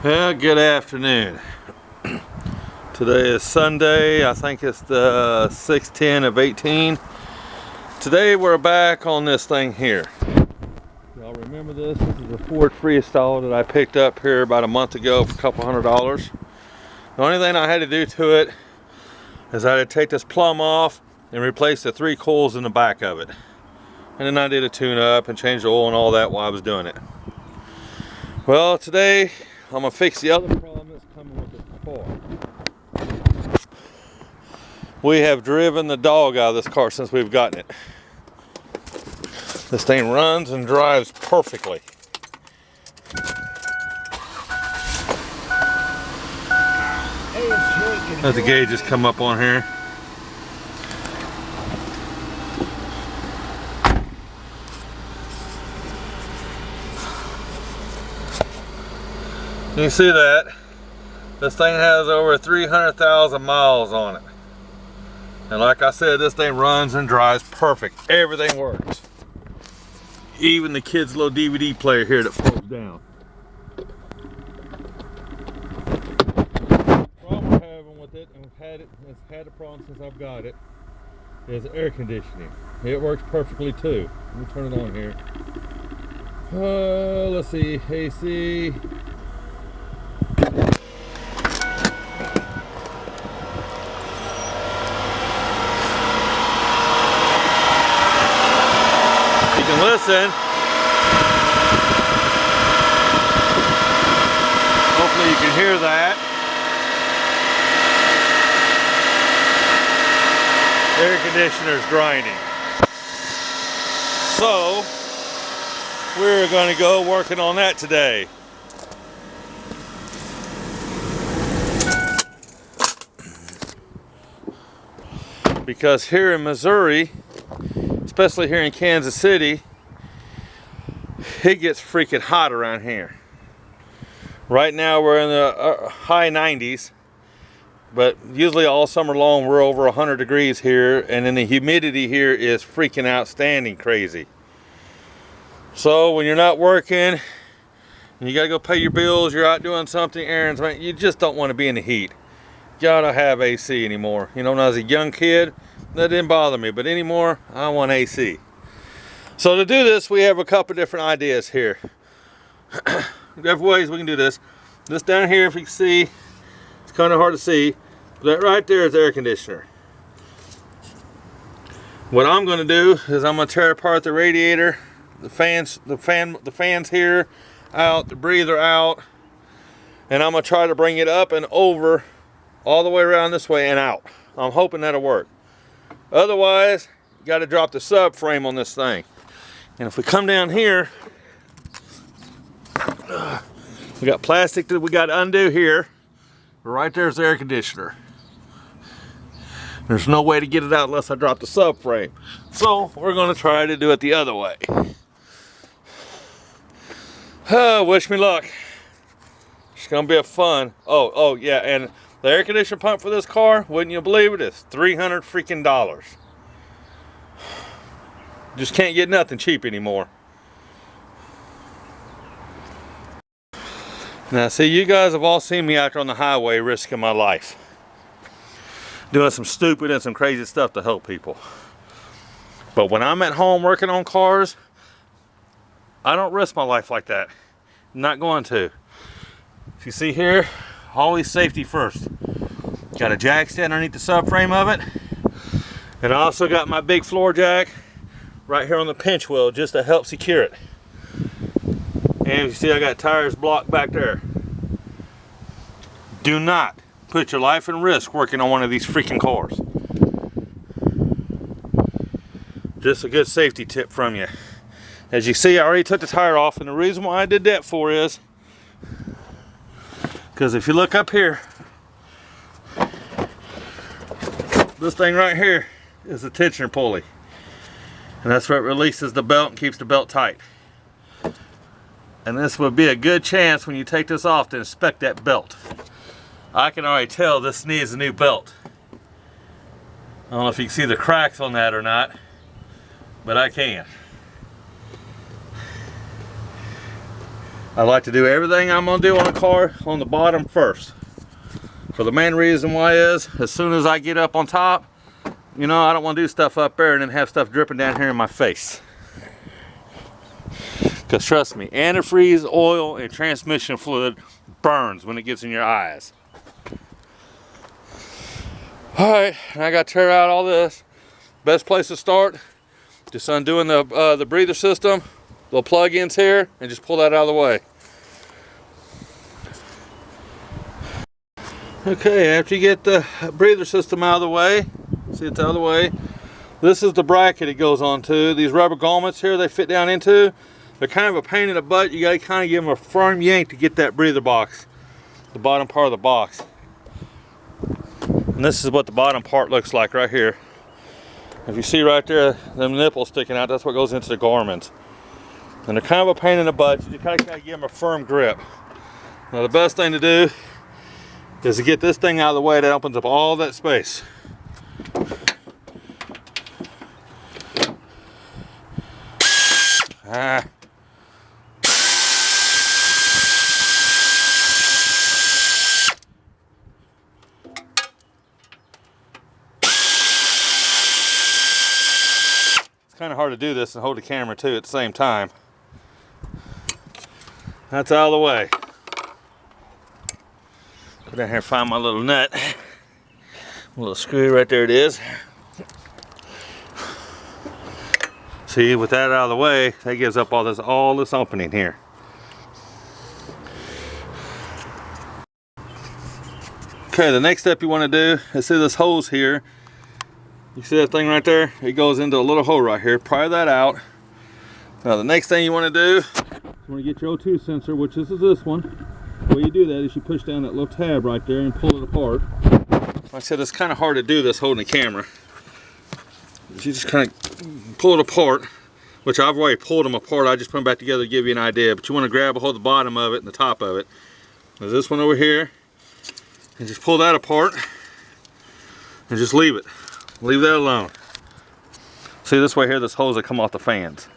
Well, good afternoon. Today is Sunday. I think it's the 6/10 of 18. Today we're back on this thing here. Y'all remember this? This is a Ford Freestyle that I picked up here about a month ago for a couple $100. The only thing I had to do to it is I had to take this plumb off and replace the 3 coils in the back of it. And then I did a tune up and changed the oil and all that while I was doing it. Well, today I'm gonna fix the other problem that's coming with this car. We have driven the dog out of this car since we've gotten it. This thing runs and drives perfectly. Let the gauges come up on here. You can see that this thing has over 300,000 miles on it. And like I said, this thing runs and drives perfect. Everything works. Even the kid's little DVD player here that folds down. The problem we're having with it, and it's had a problem since I've got it, is air conditioning. It works perfectly too. Let me turn it on here. Let's see, AC. Listen. Hopefully you can hear that. Air conditioner's grinding. So we're going to go working on that today. Because here in Missouri, especially here in Kansas City, it gets freaking hot around here. Right now we're in the high 90s, but usually all summer long we're over 100 degrees here, and then the humidity here is freaking outstanding crazy. So when you're not working and you gotta go pay your bills, you're out doing something, errands, man, you just don't want to be in the heat. You gotta have AC anymore. You know, when I was a young kid, that didn't bother me, but anymore, I want AC. So to do this, we have a couple different ideas here. Different ways we can do this. This down here, if you can see, it's kind of hard to see, but that right there is the air conditioner. What I'm going to do is I'm going to tear apart the radiator, the fans here out, the breather out, and I'm going to try to bring it up and over all the way around this way and out. I'm hoping that'll work. Otherwise, you got to drop the subframe on this thing. And if we come down here, we got plastic that we got to undo here. Right there's the air conditioner. There's no way to get it out unless I drop the subframe. So we're going to try to do it the other way. Wish me luck. It's going to be a fun. Oh yeah, and the air conditioner pump for this car, wouldn't you believe it, is $300 freaking dollars. Just can't get nothing cheap anymore. Now see, you guys have all seen me out there on the highway risking my life, doing some stupid and some crazy stuff to help people. But when I'm at home working on cars, I don't risk my life like that. I'm not going to. If you see here, always safety first. Got a jack stand underneath the subframe of it, and I also got my big floor jack right here on the pinch wheel just to help secure it. And you see I got tires blocked back there. Do not put your life in risk working on one of these freaking cars. Just a good safety tip from you. As you see, I already took the tire off, and the reason why I did that for is because if you look up here, this thing right here is the tensioner pulley. And that's what releases the belt and keeps the belt tight. And this would be a good chance when you take this off to inspect that belt. I can already tell this needs a new belt. I don't know if you can see the cracks on that or not, but I can. I like to do everything I'm gonna do on a car on the bottom first. For the main reason why is, as soon as I get up on top, you know, I don't want to do stuff up there and then have stuff dripping down here in my face. Because trust me, antifreeze, oil, and transmission fluid burns when it gets in your eyes. Alright, I got to tear out all this. Best place to start, just undoing the breather system, little plug-ins here, and just pull that out of the way. Okay, after you get the breather system out of the way, see it's out of the way, this is the bracket it goes onto. These rubber grommets here they fit down into, they're kind of a pain in the butt. You gotta kind of give them a firm yank to get that breather box, the bottom part of the box. And this is what the bottom part looks like right here. If you see right there, them nipples sticking out, that's what goes into the Garmin's. And they're kind of a pain in the butt. You kind of give them a firm grip. Now the best thing to do is to get this thing out of the way. That opens up all that space. Kind of hard to do this and hold the camera too at the same time. That's out of the way. Go down here and find my little nut. A little screw right there it is. See, with that out of the way, that gives up all this opening here. Okay, the next step you want to do is see this hose here. You see that thing right there? It goes into a little hole right here. Pry that out. Now the next thing you want to do, you want to get your O2 sensor, which is this one. The way you do that is you push down that little tab right there and pull it apart. Like I said, it's kind of hard to do this holding the camera. You just kind of pull it apart, which I've already pulled them apart. I just put them back together to give you an idea. But you want to grab a hold of the bottom of it and the top of it. There's this one over here. And just pull that apart and just leave it. Leave that alone. See this way here, this hose that come off the fans.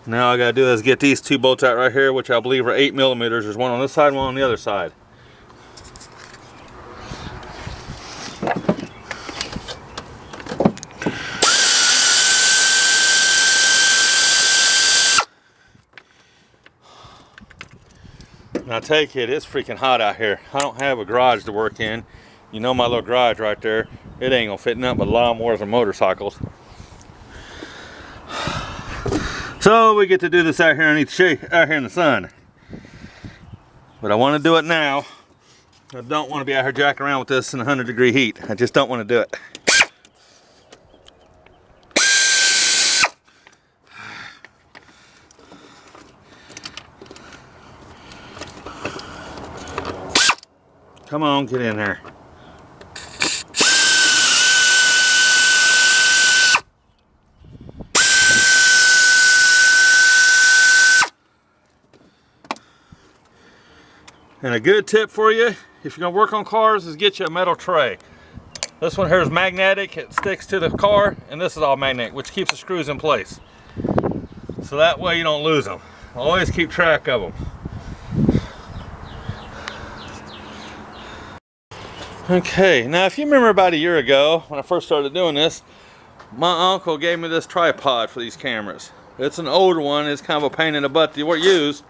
Now all I gotta do is get these two bolts out right here, which I believe are 8mm. There's one on this side, one on the other side. Now take it, it's freaking hot out here. I don't have a garage to work in. You know my little garage right there. It ain't gonna fit nothing but lawnmowers and motorcycles. So we get to do this out here underneath out here in the sun. But I want to do it now. I don't want to be out here jacking around with this in 100-degree heat. I just don't want to do it. Come on, get in there. And a good tip for you, if you're gonna work on cars, is get you a metal tray. This one here is magnetic, it sticks to the car, and this is all magnetic, which keeps the screws in place. So that way you don't lose them. Always keep track of them. Okay, now if you remember about a year ago, when I first started doing this, my uncle gave me this tripod for these cameras. It's an older one, it's kind of a pain in the butt to use,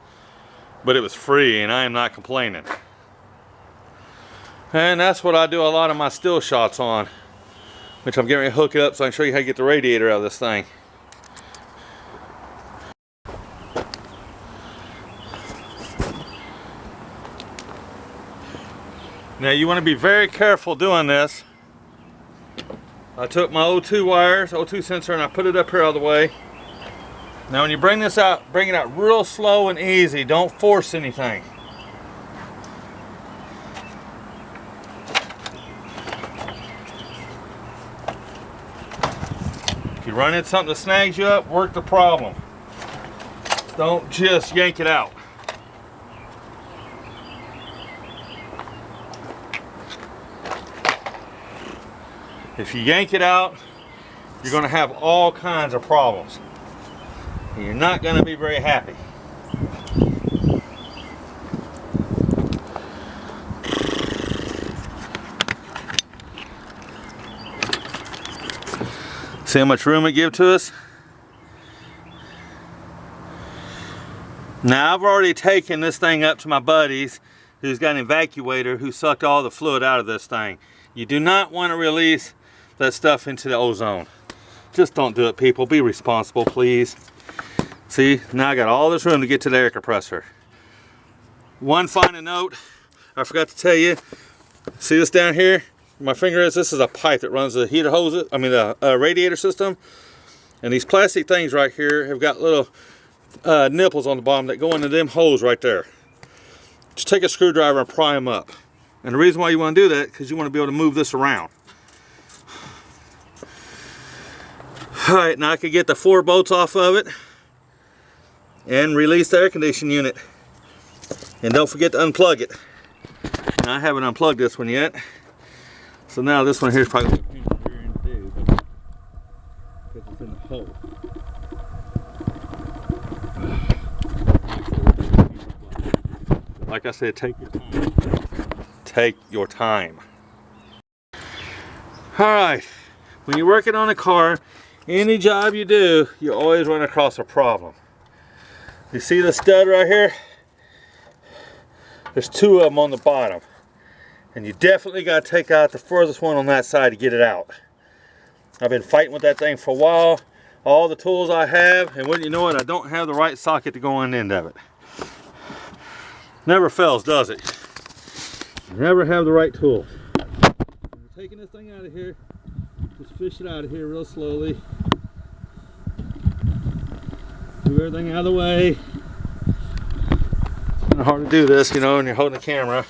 but it was free and I am not complaining. And that's what I do a lot of my still shots on, which I'm getting ready to hook it up so I can show you how to get the radiator out of this thing. Now you want to be very careful doing this. I took my O2 wires, O2 sensor, and I put it up here all the way. Now when you bring this out, bring it out real slow and easy. Don't force anything. If you run into something that snags you up, work the problem. Don't just yank it out. If you yank it out, you're going to have all kinds of problems. And you're not going to be very happy. See how much room it gives to us? Now I've already taken this thing up to my buddies who's got an evacuator who sucked all the fluid out of this thing. You do not want to release that stuff into the ozone. Just don't do it, people. Be responsible, please. See, now I got all this room to get to the air compressor. One final note, I forgot to tell you. See this down here? My finger is, this is a pipe that runs the heater hose, the radiator system. And these plastic things right here have got little nipples on the bottom that go into them holes right there. Just take a screwdriver and pry them up. And the reason why you want to do that, because you want to be able to move this around. Alright, now I can get the 4 bolts off of it and release the air conditioning unit. And don't forget to unplug it. Now, I haven't unplugged this one yet. So now this one here is probably a pain in the rear end to do, because it's in the hole. Like I said, take your time. Take your time. Alright, when you're working on a car, any job you do, you always run across a problem. You see the stud right here? There's 2 of them on the bottom. And you definitely got to take out the furthest one on that side to get it out. I've been fighting with that thing for a while. All the tools I have, and wouldn't you know it, I don't have the right socket to go on the end of it. Never fails, does it? You never have the right tools. When you're taking this thing out of here, just fish it out of here real slowly. Move everything out of the way. It's kind of hard to do this, you know, when you're holding the camera.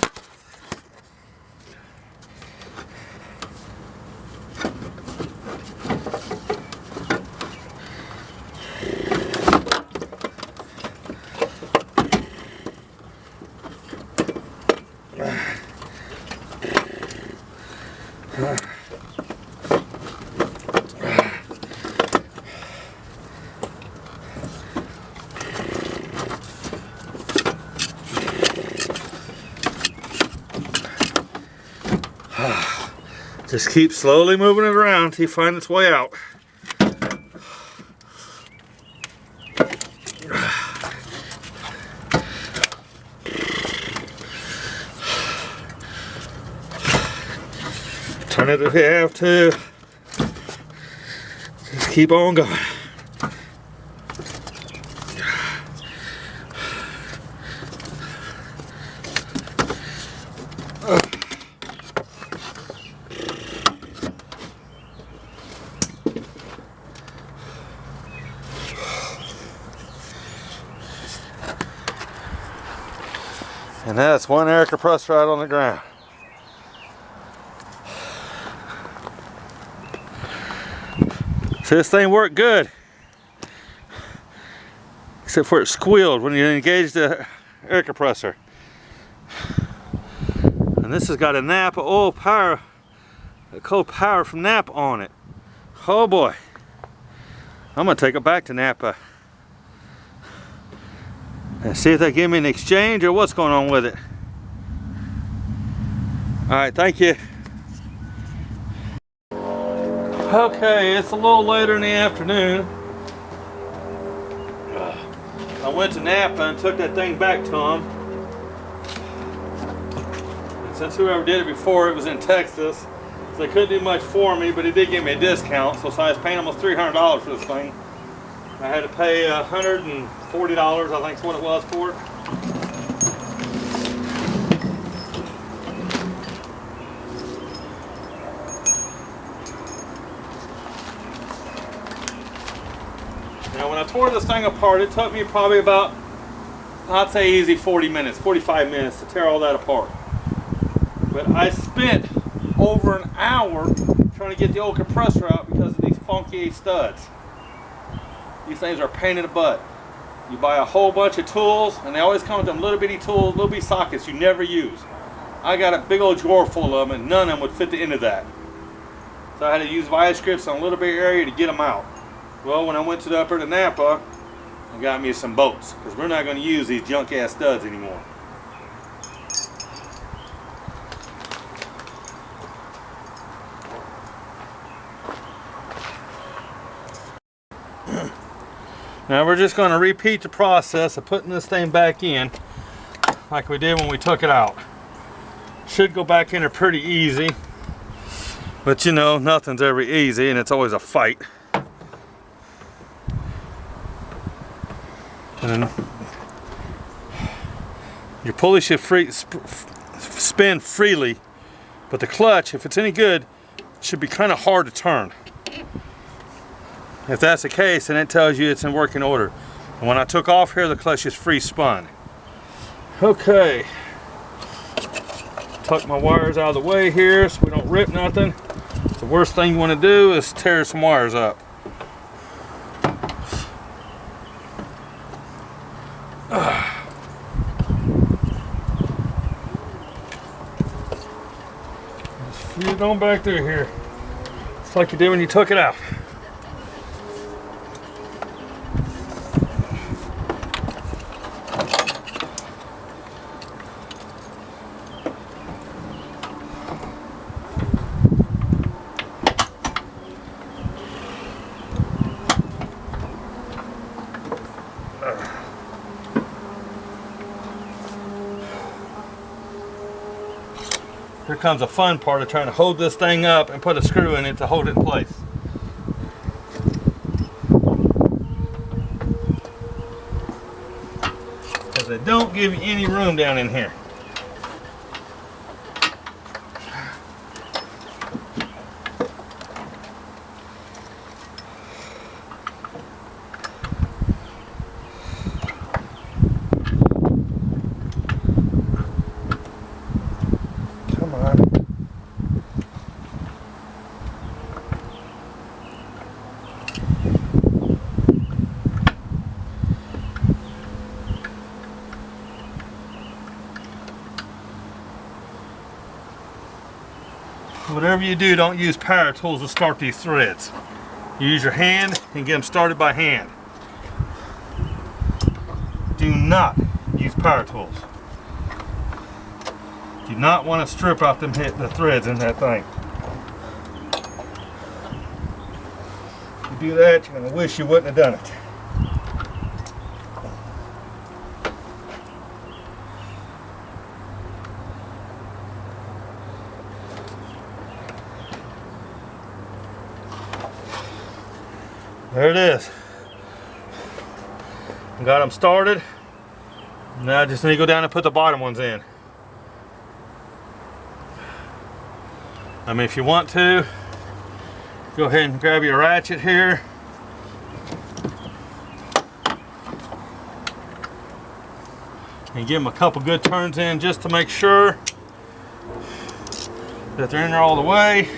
Just keep slowly moving it around until you find its way out. Turn it if you have to. Just keep on going. And that's one air compressor out on the ground. So this thing worked good, except for it squealed when you engaged the air compressor. And this has got a Napa oil power, a cold power from Napa on it. Oh boy, I'm gonna take it back to Napa and see if they give me an exchange or what's going on with it. All right, thank you. Okay, it's a little later in the afternoon. I went to Napa and took that thing back to them. And since whoever did it before, it was in Texas, so they couldn't do much for me, but he did give me a discount. So I was paying almost $300 for this thing. I had to pay $140, I think is what it was for it. Now when I tore this thing apart, it took me probably about, I'd say easy 40 minutes, 45 minutes to tear all that apart. But I spent over an hour trying to get the old compressor out because of these funky studs. These things are a pain in the butt. You buy a whole bunch of tools, and they always come with them little bitty tools, little bitty sockets you never use. I got a big old drawer full of them, and none of them would fit the end of that. So I had to use vice grips on a little bit area to get them out. Well, when I went to the upper to Napa, I got me some bolts, because we're not going to use these junk ass studs anymore. Now we're just going to repeat the process of putting this thing back in like we did when we took it out. Should go back in there pretty easy, but you know, nothing's ever easy and it's always a fight. And then your pulley should spin freely, but the clutch, if it's any good, should be kind of hard to turn. If that's the case, then it tells you it's in working order. And when I took off here, the clutch is free spun. Okay. Tuck my wires out of the way here so we don't rip nothing. The worst thing you want to do is tear some wires up. Just feed it on back through here. Just like you did when you took it out. Here comes the fun part of trying to hold this thing up and put a screw in it to hold it in place. Because they don't give you any room down in here. Whatever you do, don't use power tools to start these threads. Use your hand and get them started by hand. Do not use power tools. Do not want to strip out them the threads in that thing. If you do that, you're going to wish you wouldn't have done it. There it is. Got them started. Now I just need to go down and put the bottom ones in. I mean, if you want to, go ahead and grab your ratchet here. And give them a couple good turns in just to make sure that they're in there all the way.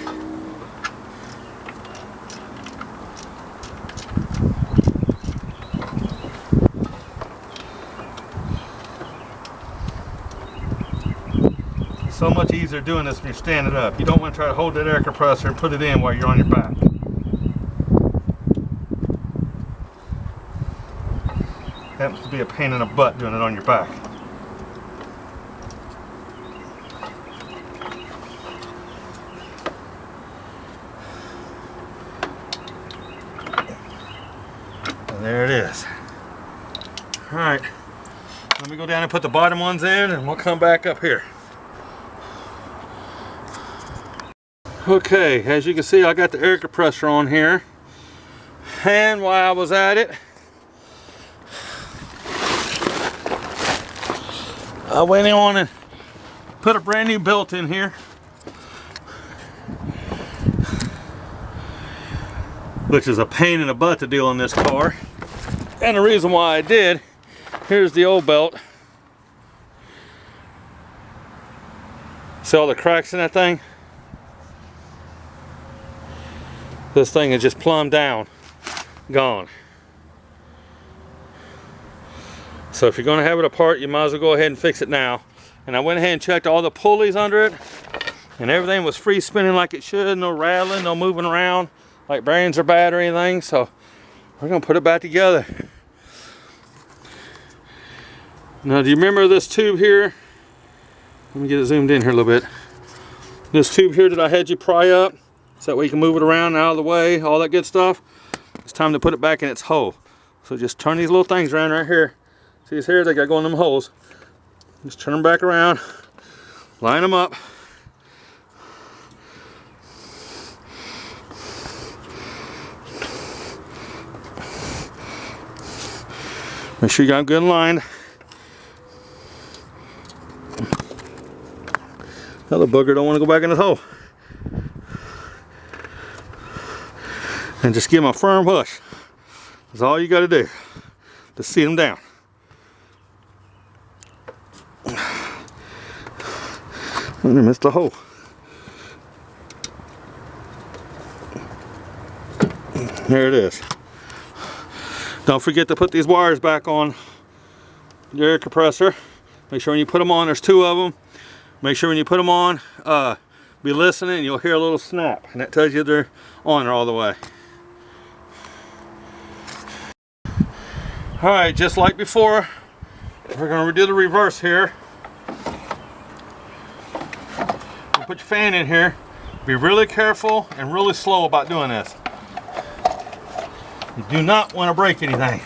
So much easier doing this when you're standing up. You don't want to try to hold that air compressor and put it in while you're on your back. Happens to be a pain in the butt doing it on your back. And there it is. Alright, let me go down and put the bottom ones in and we'll come back up here. Okay, as you can see, I got the air compressor on here, and while I was at it, I went on and put a brand new belt in here, which is a pain in the butt to do on this car. And the reason why I did, here's the old belt. See all the cracks in that thing? This thing is just plumb down, gone. So if you're going to have it apart, you might as well go ahead and fix it now. And I went ahead and checked all the pulleys under it, and everything was free spinning like it should, no rattling, no moving around like bearings are bad or anything. So we're going to put it back together. Now, do you remember this tube here? Let me get it zoomed in here a little bit. This tube here that I had you pry up, so that way you can move it around and out of the way, all that good stuff. It's time to put it back in its hole. So just turn these little things around right here. See these hairs they got going in them holes. Just turn them back around, line them up. Make sure you got them good lined. That little booger don't want to go back in his hole. And just give him a firm push. That's all you got to do to seat him down. And I missed the hole. There it is. Don't forget to put these wires back on your air compressor. Make sure when you put them on, there's 2 of them. Make sure when you put them on, be listening, and you'll hear a little snap, and that tells you they're on all the way. All right, just like before, we're going to redo the reverse here. You put your fan in here. Be really careful and really slow about doing this. You do not want to break anything,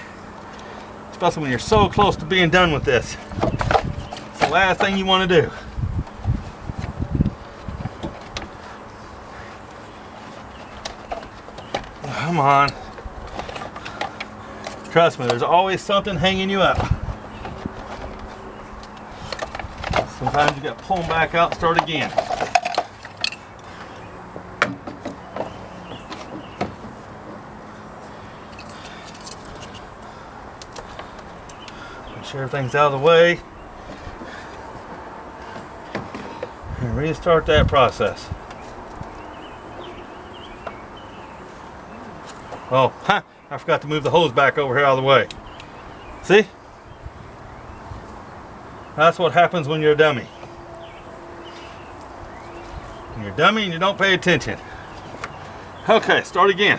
especially when you're so close to being done with this. It's the last thing you want to do. Come on. Trust me, there's always something hanging you up. Sometimes you got to pull them back out and start again. Make sure everything's out of the way. And restart that process. Oh, I forgot to move the hose back over here out of the way. See? That's what happens when you're a dummy. When you're a dummy and you don't pay attention. Okay, start again.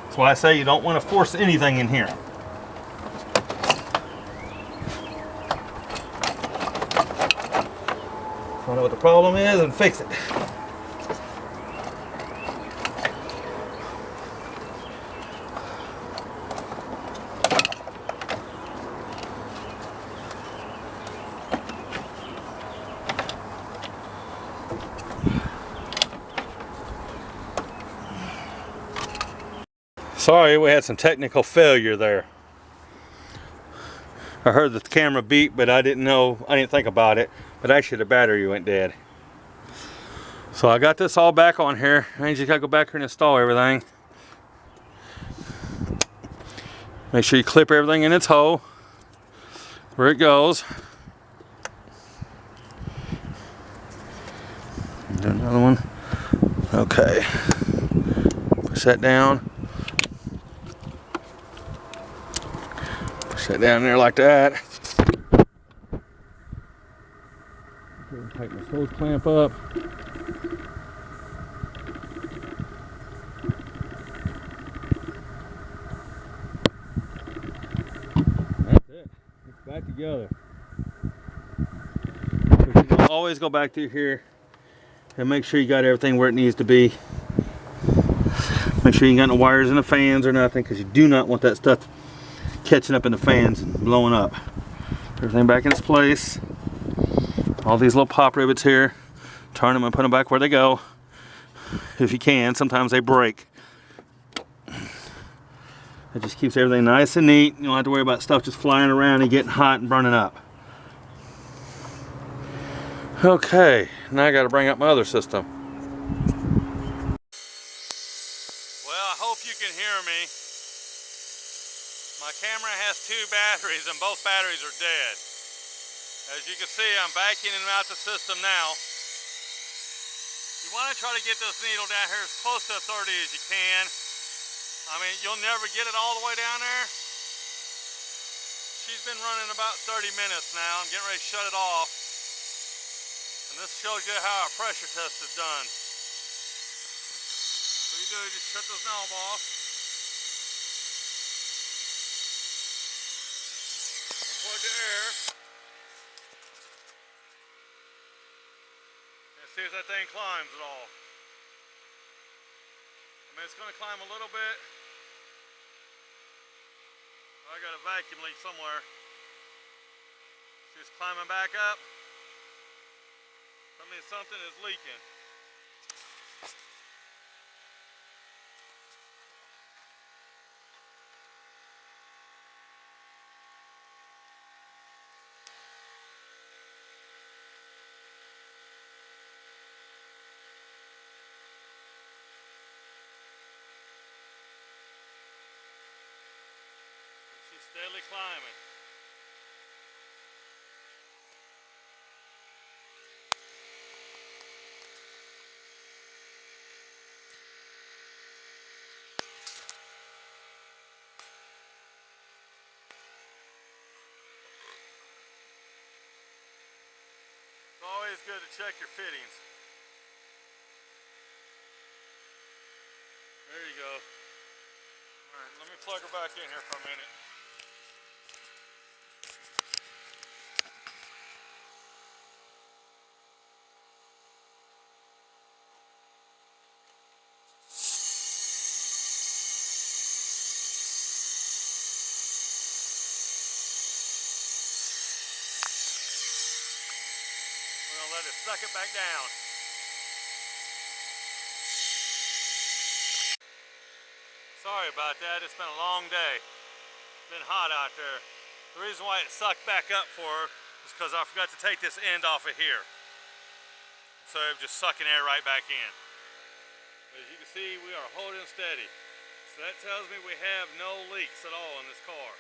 That's why I say you don't want to force anything in here. Find out what the problem is and fix it. Sorry, we had some technical failure there. I heard the camera beep, but I didn't think about it. But actually the battery went dead. So I got this all back on here. I just gotta go back here and install everything. Make sure you clip everything in its hole where it goes. Do another one. Okay. Push that down. Push that down there like that. Tighten this hose clamp up. That's it. It's back together. So you always go back through here and make sure you got everything where it needs to be. Make sure you ain't got no wires in the fans or nothing, because you do not want that stuff catching up in the fans and blowing up. Everything back in its place. All these little pop rivets here, turn them and put them back where they go. If you can, sometimes they break. It just keeps everything nice and neat. You don't have to worry about stuff just flying around and getting hot and burning up. Okay, now I got to bring up my other system. Well, I hope you can hear me. My camera has 2 batteries and both batteries are dead. As you can see, I'm vacuuming out the system now. You want to try to get this needle down here as close to 30 as you can. I mean, you'll never get it all the way down there. She's been running about 30 minutes now. I'm getting ready to shut it off. And this shows you how our pressure test is done. So you do is just shut this knob off. Unplug the air. See if that thing climbs at all. I mean, it's going to climb a little bit. I got a vacuum leak somewhere. See, it's climbing back up. That means something is leaking. She's steadily climbing. It's always good to check your fittings. There you go. Alright, let me plug her back in here for a minute. We're gonna let it suck it back down. Sorry about that, it's been a long day. It's been hot out there. The reason why it sucked back up for her is because I forgot to take this end off of here. So it was just sucking air right back in. But as you can see, we are holding steady. So that tells me we have no leaks at all in this car.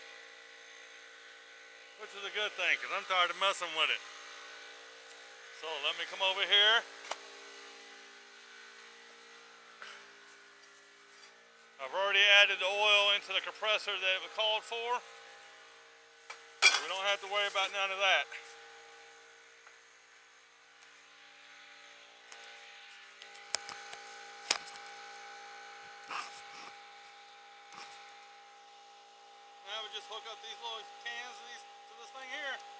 Which is a good thing, because I'm tired of messing with it. So let me come over here. I've already added the oil into the compressor that it was called for. So we don't have to worry about none of that. Now we just hook up these little cans to this thing here.